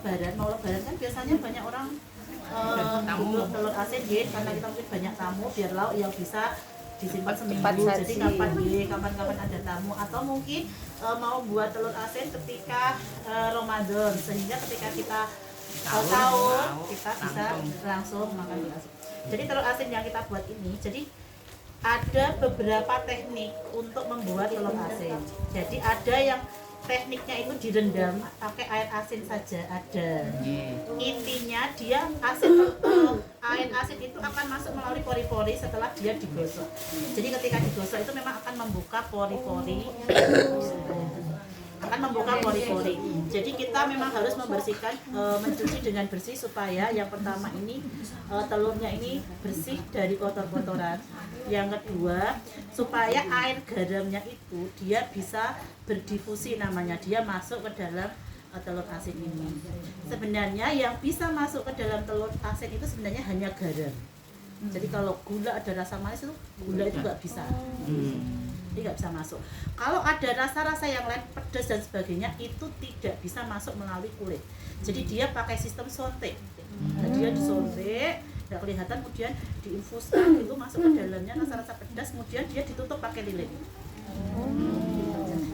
lebaran, mau lebaran kan biasanya banyak orang butuh telur asin gitu, karena kita mungkin banyak tamu biar lauk yang bisa disimpan seminggu. Jadi kapan-kapan ada tamu, atau mungkin mau buat telur asin ketika Ramadan, sehingga ketika kita sahur kita bisa langsung makan telur asin. Jadi telur asin yang kita buat ini, jadi ada beberapa teknik untuk membuat telur asin. Jadi ada yang tekniknya itu direndam pakai air asin saja ada. Intinya dia air asin itu akan masuk melalui pori-pori setelah dia digosok. Jadi ketika digosok itu memang akan membuka pori-pori. Jadi kita memang harus membersihkan, mencuci dengan bersih supaya yang pertama ini telurnya ini bersih dari kotor-kotoran. Yang kedua, supaya air garamnya itu dia bisa berdifusi, namanya dia masuk ke dalam telur asin ini. Sebenarnya yang bisa masuk ke dalam telur asin itu sebenarnya hanya garam. Jadi kalau gula ada rasa manis itu gula itu nggak bisa. Dia nggak bisa masuk. Kalau ada rasa-rasa yang lain, pedas dan sebagainya, itu tidak bisa masuk melalui kulit. Jadi dia pakai sistem sontek. Nah, dia disontek, nggak kelihatan, kemudian diinfuskan, itu masuk ke dalamnya rasa-rasa pedas, kemudian dia ditutup pakai lilin.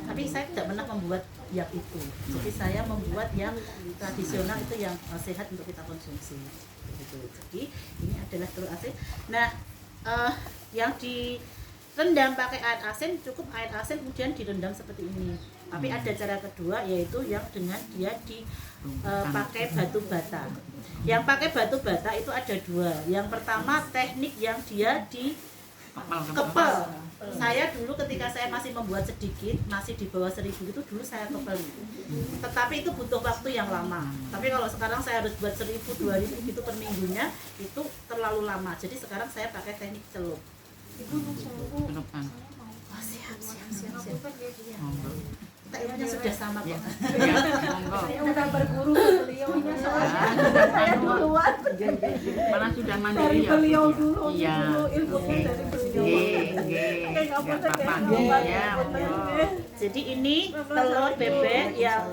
Tapi saya tidak pernah membuat yang itu. Jadi saya membuat yang tradisional, itu yang sehat untuk kita konsumsi. Jadi ini adalah telur asin. Nah, yang direndam pakai air asin, cukup air asin kemudian direndam seperti ini. Tapi ada cara kedua, yaitu yang dengan dia pakai batu bata. Yang pakai batu bata itu ada dua. Yang pertama teknik yang dia dikepel. Saya dulu ketika saya masih membuat sedikit, masih di bawah 1000 itu dulu saya kepel. Tetapi itu butuh waktu yang lama. Tapi kalau sekarang saya harus buat 1000, 2000 gitu per minggunya, itu terlalu lama. Jadi sekarang saya pakai teknik celup. Oh, siap. Kita ilmunya sudah sama kok. Saya udah berguru beliau ini soalnya saya duluan. Malah sudah mandiri Dari ya. beliau dulu, Iya. ilmunya dari beliau. Nggih. Nggak apa-apa, Nggak apa-apa. Nggak Ya, apa-apa. monggo. Jadi ini telur bebek yang